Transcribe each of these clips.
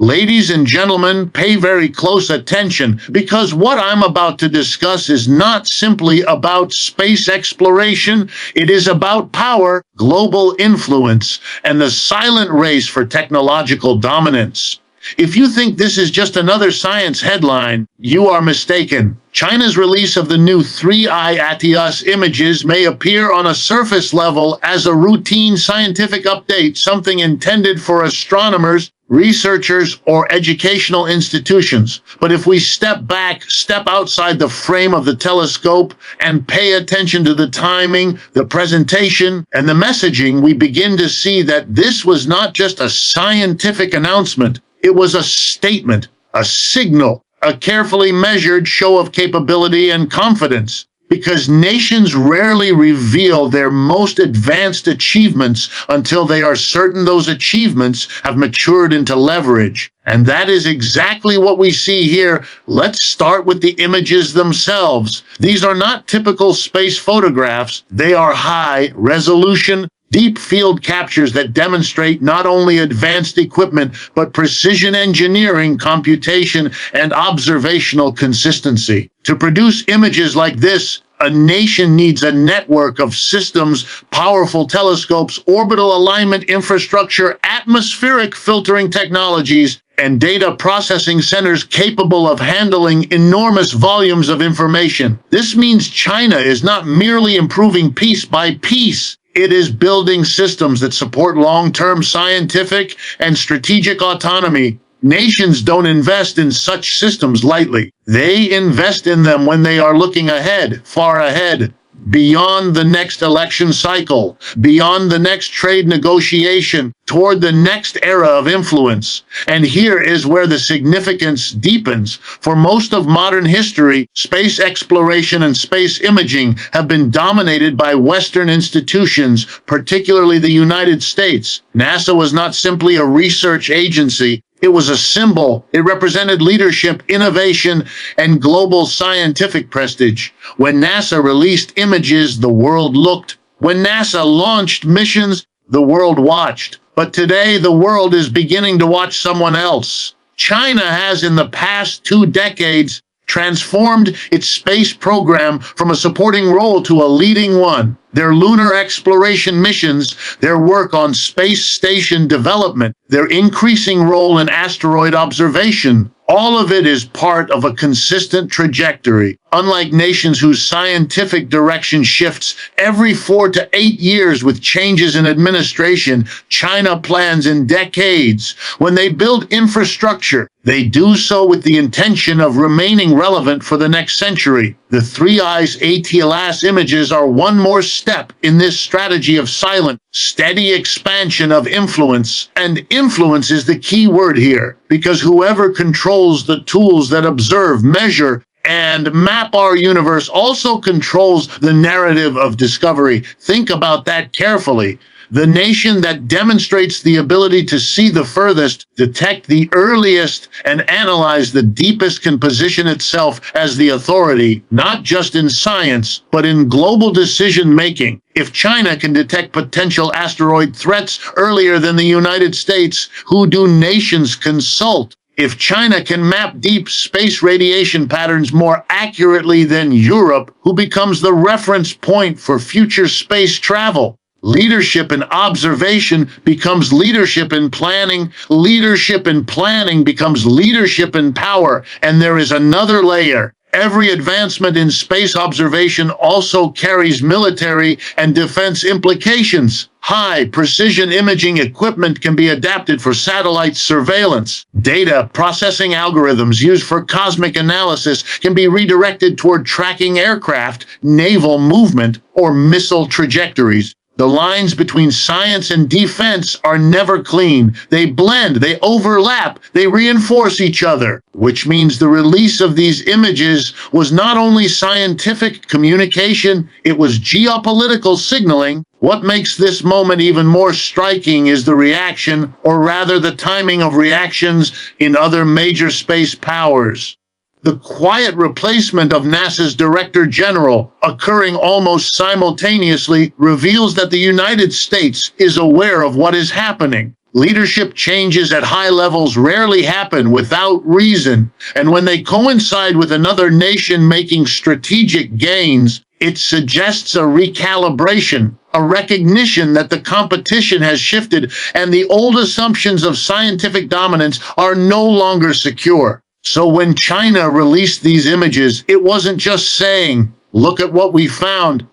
Ladies and gentlemen, pay very close attention because what I'm about to discuss is not simply about space exploration. It is about power, global influence, and the silent race for technological dominance. If you think this is just another science headline, you are mistaken. China's release of the new 3I ATIAS images may appear on a surface level as a routine scientific update, something intended for astronomers, researchers, or educational institutions. But if we step back, step outside the frame of the telescope, and pay attention to the timing, the presentation, and the messaging, we begin to see that this was not just a scientific announcement. It was a statement, a signal, a carefully measured show of capability and confidence. Because nations rarely reveal their most advanced achievements until they are certain those achievements have matured into leverage. And that is exactly what we see here. Let's start with the images themselves. These are not typical space photographs. They are high-resolution, deep field captures that demonstrate not only advanced equipment, but precision engineering, computation, and observational consistency. To produce images like this, a nation needs a network of systems, powerful telescopes, orbital alignment infrastructure, atmospheric filtering technologies, and data processing centers capable of handling enormous volumes of information. This means China is not merely improving piece by piece. It is building systems that support long-term scientific and strategic autonomy. Nations don't invest in such systems lightly. They invest in them when they are looking ahead, far ahead, beyond the next election cycle, beyond the next trade negotiation, toward the next era of influence. And here is where the significance deepens. For most of modern history, space exploration and space imaging have been dominated by Western institutions, particularly the United States. NASA was not simply a research agency. It was a symbol. It represented leadership, innovation, and global scientific prestige. When NASA released images, the world looked. When NASA launched missions, the world watched. But today, the world is beginning to watch someone else. China has, in the past 2 decades, transformed its space program from a supporting role to a leading one. Their lunar exploration missions, their work on space station development, their increasing role in asteroid observation, all of it is part of a consistent trajectory. Unlike nations whose scientific direction shifts every 4 to 8 years with changes in administration, China plans in decades. When they build infrastructure, they do so with the intention of remaining relevant for the next century. The 3I's ATLAS images are one more step in this strategy of silent, steady expansion of influence. And influence is the key word here, because whoever controls the tools that observe, measure, and map our universe also controls the narrative of discovery. Think about that carefully. The nation that demonstrates the ability to see the furthest, detect the earliest, and analyze the deepest can position itself as the authority, not just in science, but in global decision-making. If China can detect potential asteroid threats earlier than the United States, who do nations consult? If China can map deep space radiation patterns more accurately than Europe, who becomes the reference point for future space travel? Leadership in observation becomes leadership in planning. Leadership in planning becomes leadership in power. And there is another layer. Every advancement in space observation also carries military and defense implications. High-precision imaging equipment can be adapted for satellite surveillance. Data processing algorithms used for cosmic analysis can be redirected toward tracking aircraft, naval movement, or missile trajectories. The lines between science and defense are never clean. They blend, they overlap, they reinforce each other, which means the release of these images was not only scientific communication, it was geopolitical signaling. What makes this moment even more striking is the reaction, or rather the timing of reactions in other major space powers. The quiet replacement of NASA's Director General, occurring almost simultaneously, reveals that the United States is aware of what is happening. Leadership changes at high levels rarely happen without reason, and when they coincide with another nation making strategic gains, it suggests a recalibration, a recognition that the competition has shifted and the old assumptions of scientific dominance are no longer secure. So when China released these images, it wasn't just saying, "Look at what we found."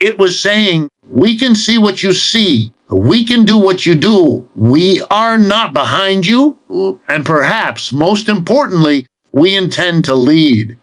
It was saying, "We can see what you see. We can do what you do. We are not behind you. And perhaps, most importantly, we intend to lead."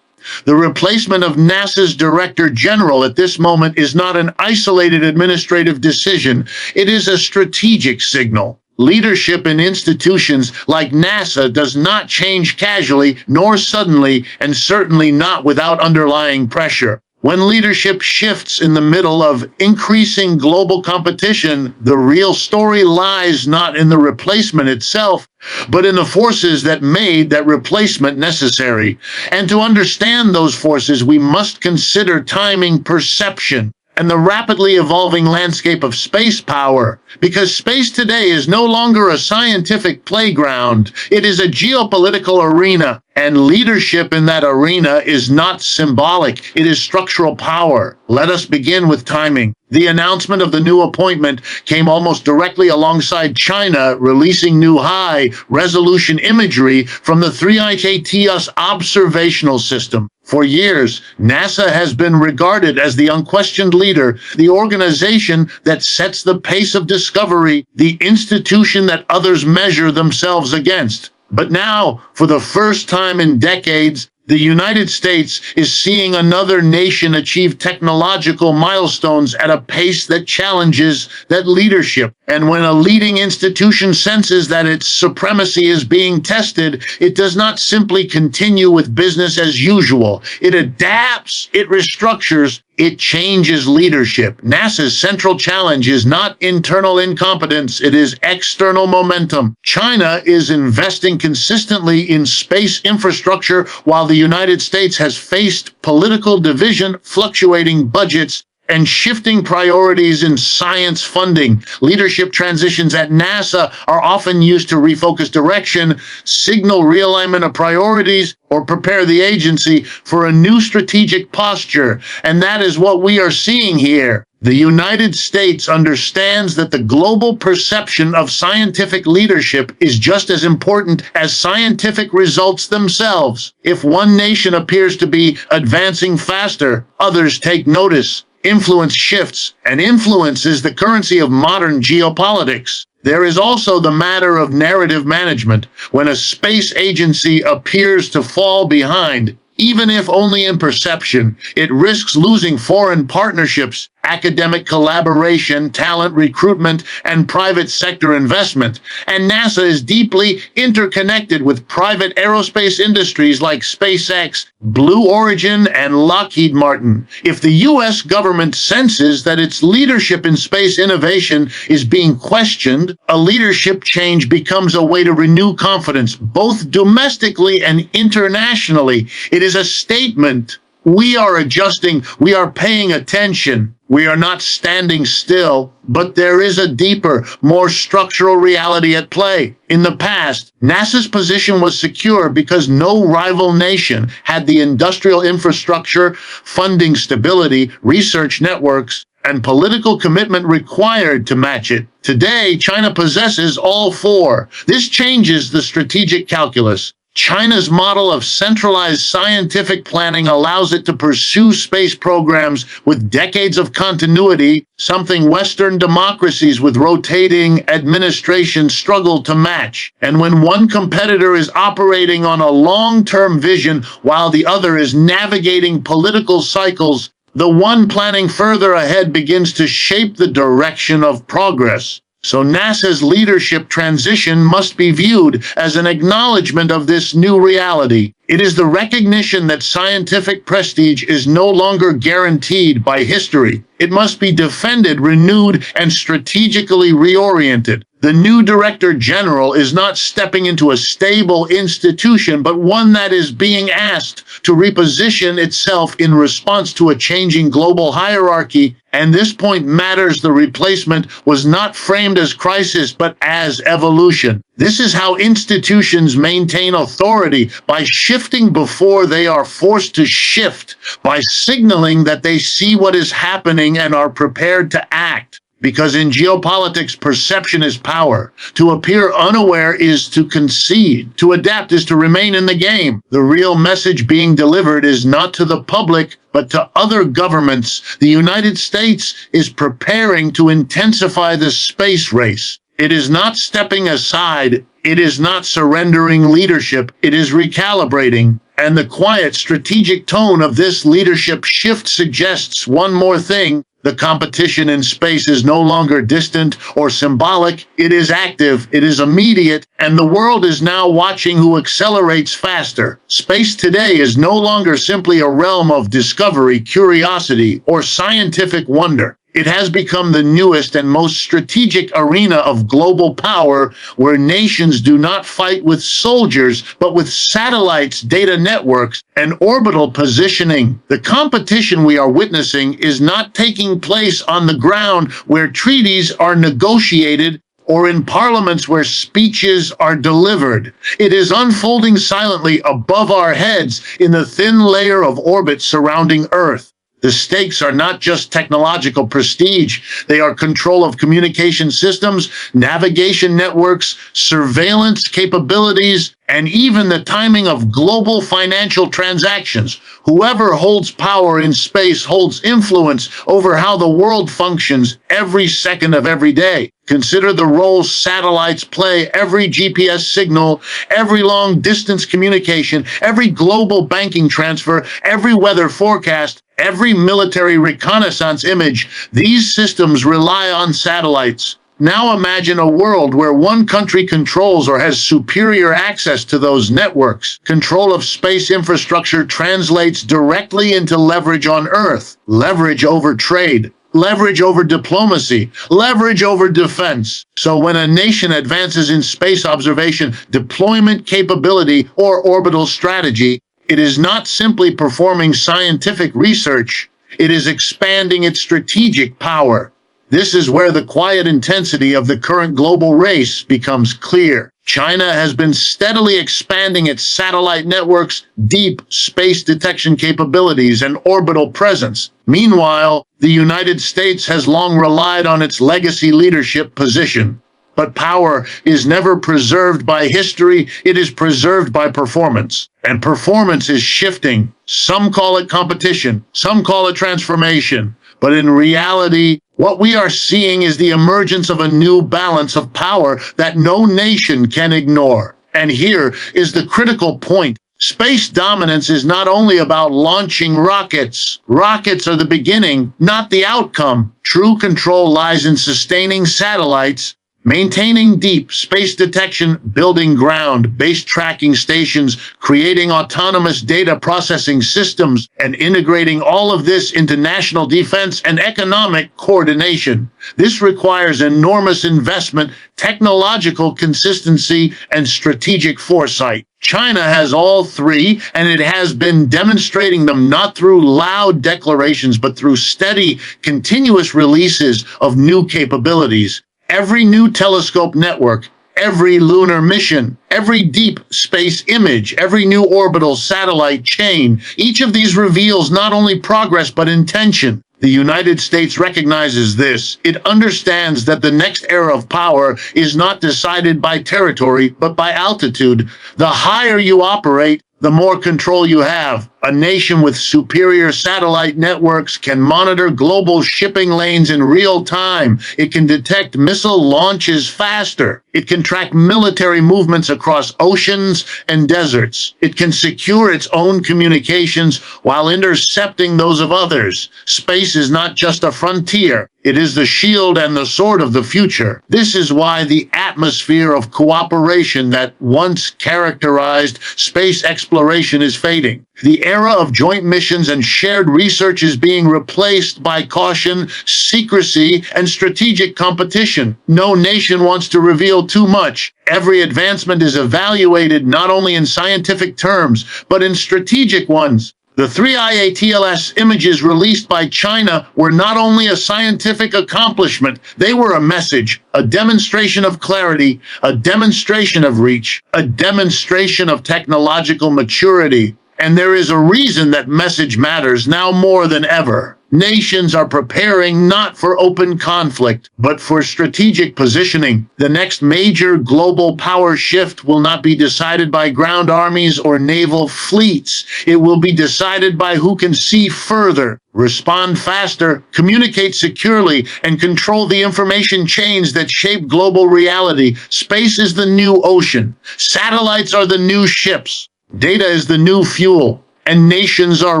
The replacement of NASA's Director General at this moment is not an isolated administrative decision. It is a strategic signal. Leadership in institutions like NASA does not change casually nor suddenly, and certainly not without underlying pressure. When leadership shifts in the middle of increasing global competition, the real story lies not in the replacement itself, but in the forces that made that replacement necessary. And to understand those forces, we must consider timing, perception, and the rapidly evolving landscape of space power, because space today is no longer a scientific playground. It is a geopolitical arena, and leadership in that arena is not symbolic. It is structural power. Let us begin with timing. The announcement of the new appointment came almost directly alongside China releasing new high-resolution imagery from the 3IKTS observational system. For years, NASA has been regarded as the unquestioned leader, the organization that sets the pace of discovery, the institution that others measure themselves against. But now, for the first time in decades, the United States is seeing another nation achieve technological milestones at a pace that challenges that leadership. And when a leading institution senses that its supremacy is being tested, it does not simply continue with business as usual. It adapts, it restructures, it changes leadership. NASA's central challenge is not internal incompetence, it is external momentum. China is investing consistently in space infrastructure while the United States has faced political division, fluctuating budgets, and shifting priorities in science funding. Leadership transitions at NASA are often used to refocus direction, signal realignment of priorities, or prepare the agency for a new strategic posture. And that is what we are seeing here. The United States understands that the global perception of scientific leadership is just as important as scientific results themselves. If one nation appears to be advancing faster, others take notice. Influence shifts, and influence is the currency of modern geopolitics. There is also the matter of narrative management. When a space agency appears to fall behind, even if only in perception, it risks losing foreign partnerships, academic collaboration, talent recruitment, and private sector investment. And NASA is deeply interconnected with private aerospace industries like SpaceX, Blue Origin, and Lockheed Martin. If the U.S. government senses that its leadership in space innovation is being questioned, a leadership change becomes a way to renew confidence, both domestically and internationally. It is a statement. We are adjusting. We are paying attention. We are not standing still, but there is a deeper, more structural reality at play. In the past, NASA's position was secure because no rival nation had the industrial infrastructure, funding stability, research networks, and political commitment required to match it. Today, China possesses all four. This changes the strategic calculus. China's model of centralized scientific planning allows it to pursue space programs with decades of continuity, something Western democracies with rotating administrations struggle to match. And when one competitor is operating on a long-term vision while the other is navigating political cycles, the one planning further ahead begins to shape the direction of progress. So NASA's leadership transition must be viewed as an acknowledgement of this new reality. It is the recognition that scientific prestige is no longer guaranteed by history. It must be defended, renewed, and strategically reoriented. The new Director General is not stepping into a stable institution, but one that is being asked to reposition itself in response to a changing global hierarchy. And this point matters. The replacement was not framed as crisis, but as evolution. This is how institutions maintain authority, by shifting before they are forced to shift, by signaling that they see what is happening and are prepared to act. Because in geopolitics, perception is power. To appear unaware is to concede. To adapt is to remain in the game. The real message being delivered is not to the public, but to other governments. The United States is preparing to intensify the space race. It is not stepping aside. It is not surrendering leadership. It is recalibrating. And the quiet, strategic tone of this leadership shift suggests one more thing. The competition in space is no longer distant or symbolic. It is active, it is immediate, and the world is now watching who accelerates faster. Space today is no longer simply a realm of discovery, curiosity, or scientific wonder. It has become the newest and most strategic arena of global power, where nations do not fight with soldiers, but with satellites, data networks, and orbital positioning. The competition we are witnessing is not taking place on the ground, where treaties are negotiated, or in parliaments where speeches are delivered. It is unfolding silently above our heads in the thin layer of orbit surrounding Earth. The stakes are not just technological prestige. They are control of communication systems, navigation networks, surveillance capabilities, and even the timing of global financial transactions. Whoever holds power in space holds influence over how the world functions every second of every day. Consider the role satellites play. Every GPS signal, every long-distance communication, every global banking transfer, every weather forecast, every military reconnaissance image. These systems rely on satellites. Now imagine a world where one country controls or has superior access to those networks. Control of space infrastructure translates directly into leverage on Earth, leverage over trade, leverage over diplomacy, leverage over defense. So when a nation advances in space observation, deployment capability, or orbital strategy, it is not simply performing scientific research, it is expanding its strategic power. This is where the quiet intensity of the current global race becomes clear. China has been steadily expanding its satellite networks, deep space detection capabilities, and orbital presence. Meanwhile, the United States has long relied on its legacy leadership position. But power is never preserved by history, it is preserved by performance. And performance is shifting. Some call it competition, some call it transformation. But in reality, what we are seeing is the emergence of a new balance of power that no nation can ignore. And here is the critical point. Space dominance is not only about launching rockets. Rockets are the beginning, not the outcome. True control lies in sustaining satellites, maintaining deep space detection, building ground-based tracking stations, creating autonomous data processing systems, and integrating all of this into national defense and economic coordination. This requires enormous investment, technological consistency, and strategic foresight. China has all three, and it has been demonstrating them not through loud declarations, but through steady, continuous releases of new capabilities. Every new telescope network, every lunar mission, every deep space image, every new orbital satellite chain, each of these reveals not only progress but intention. The United States recognizes this. It understands that the next era of power is not decided by territory, but by altitude. The higher you operate, the more control you have. A nation with superior satellite networks can monitor global shipping lanes in real time. It can detect missile launches faster. It can track military movements across oceans and deserts. It can secure its own communications while intercepting those of others. Space is not just a frontier. It is the shield and the sword of the future. This is why the atmosphere of cooperation that once characterized space exploration is fading. The era of joint missions and shared research is being replaced by caution, secrecy, and strategic competition. No nation wants to reveal too much. Every advancement is evaluated not only in scientific terms, but in strategic ones. The three IATLS images released by China were not only a scientific accomplishment, they were a message, a demonstration of clarity, a demonstration of reach, a demonstration of technological maturity. And there is a reason that message matters now more than ever. Nations are preparing not for open conflict, but for strategic positioning. The next major global power shift will not be decided by ground armies or naval fleets. It will be decided by who can see further, respond faster, communicate securely, and control the information chains that shape global reality. Space is the new ocean. Satellites are the new ships. Data is the new fuel, and nations are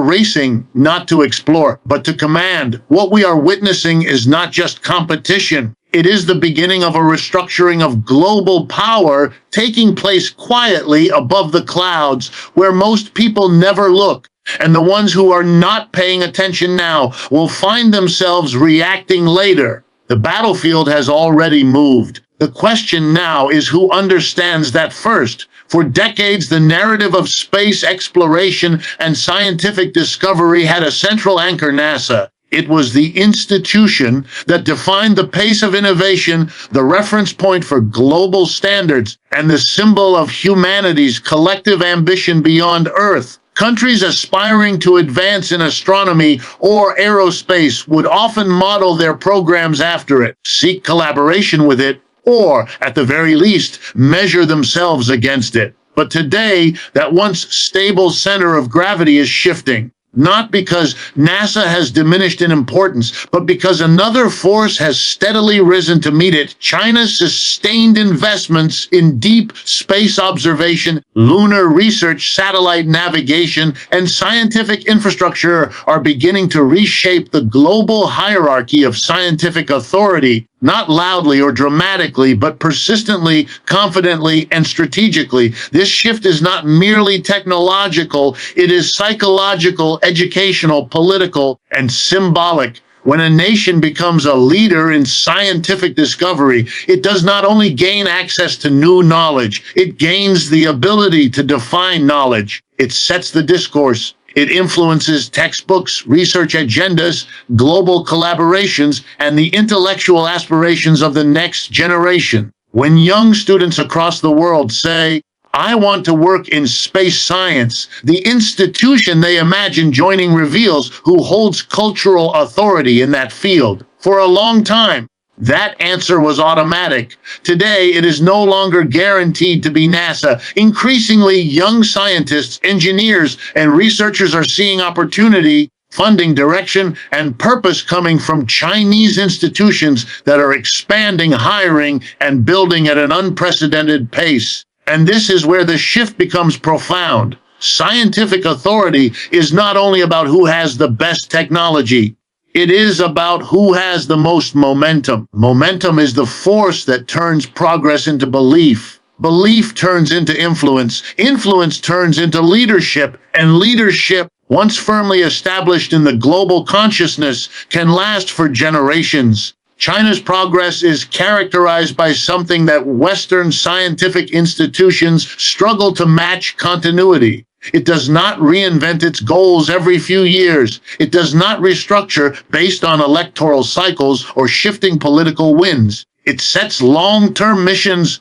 racing not to explore, but to command. What we are witnessing is not just competition. It is the beginning of a restructuring of global power taking place quietly above the clouds, where most people never look. And the ones who are not paying attention now will find themselves reacting later. The battlefield has already moved. The question now is who understands that first. For decades, the narrative of space exploration and scientific discovery had a central anchor: NASA. It was the institution that defined the pace of innovation, the reference point for global standards, and the symbol of humanity's collective ambition beyond Earth. Countries aspiring to advance in astronomy or aerospace would often model their programs after it, seek collaboration with it, or, at the very least, measure themselves against it. But today, that once stable center of gravity is shifting. Not because NASA has diminished in importance, but because another force has steadily risen to meet it. China's sustained investments in deep space observation, lunar research, satellite navigation, and scientific infrastructure are beginning to reshape the global hierarchy of scientific authority. Not loudly or dramatically, but persistently, confidently, and strategically. This shift is not merely technological, it is psychological, educational, political, and symbolic. When a nation becomes a leader in scientific discovery, it does not only gain access to new knowledge, it gains the ability to define knowledge. It sets the discourse. It influences textbooks, research agendas, global collaborations, and the intellectual aspirations of the next generation. When young students across the world say, "I want to work in space science," the institution they imagine joining reveals who holds cultural authority in that field. For a long time, that answer was automatic. Today, it is no longer guaranteed to be NASA. Increasingly, young scientists, engineers, and researchers are seeing opportunity, funding, direction, and purpose coming from Chinese institutions that are expanding, hiring, and building at an unprecedented pace. And this is where the shift becomes profound. Scientific authority is not only about who has the best technology. It is about who has the most momentum. Momentum is the force that turns progress into belief. Belief turns into influence. Influence turns into leadership. And leadership, once firmly established in the global consciousness, can last for generations. China's progress is characterized by something that Western scientific institutions struggle to match: continuity. It does not reinvent its goals every few years. It does not restructure based on electoral cycles or shifting political winds. It sets long-term missions: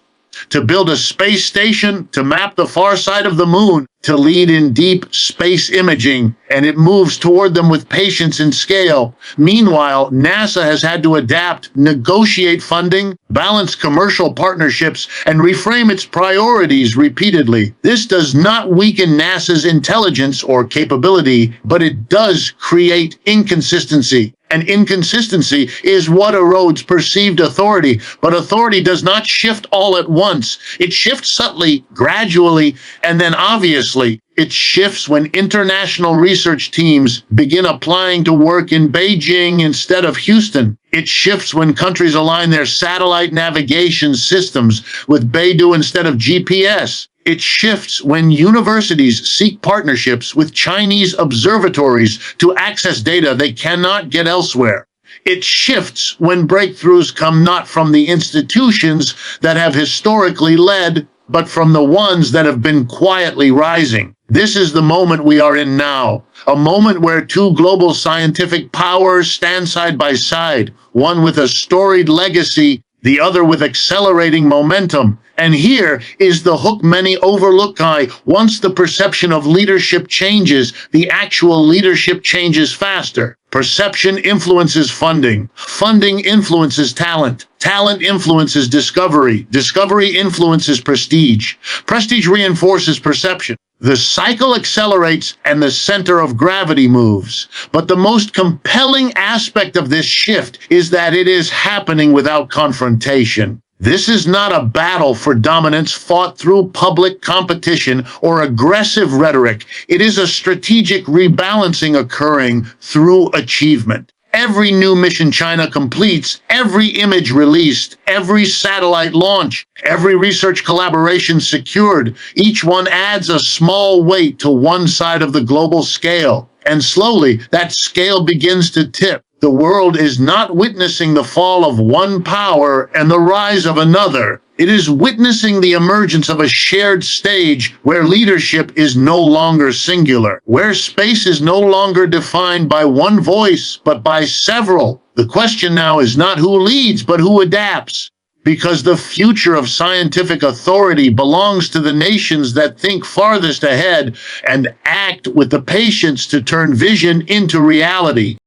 to build a space station, to map the far side of the moon, to lead in deep space imaging, and it moves toward them with patience and scale. Meanwhile, NASA has had to adapt, negotiate funding, balance commercial partnerships, and reframe its priorities repeatedly. This does not weaken NASA's intelligence or capability, but it does create inconsistency. And inconsistency is what erodes perceived authority. But authority does not shift all at once. It shifts subtly, gradually, and then obviously. It shifts when international research teams begin applying to work in Beijing instead of Houston. It shifts when countries align their satellite navigation systems with Beidou instead of GPS. It shifts when universities seek partnerships with Chinese observatories to access data they cannot get elsewhere. It shifts when breakthroughs come not from the institutions that have historically led, but from the ones that have been quietly rising. This is the moment we are in now, a moment where two global scientific powers stand side by side, one with a storied legacy, the other with accelerating momentum. And here is the hook many overlook, Kai. Once the perception of leadership changes, the actual leadership changes faster. Perception influences funding. Funding influences talent. Talent influences discovery. Discovery influences prestige. Prestige reinforces perception. The cycle accelerates and the center of gravity moves. But the most compelling aspect of this shift is that it is happening without confrontation. This is not a battle for dominance fought through public competition or aggressive rhetoric. It is a strategic rebalancing occurring through achievement. Every new mission China completes, every image released, every satellite launch, every research collaboration secured, each one adds a small weight to one side of the global scale. And slowly, that scale begins to tip. The world is not witnessing the fall of one power and the rise of another. It is witnessing the emergence of a shared stage where leadership is no longer singular, where space is no longer defined by one voice, but by several. The question now is not who leads, but who adapts. Because the future of scientific authority belongs to the nations that think farthest ahead and act with the patience to turn vision into reality.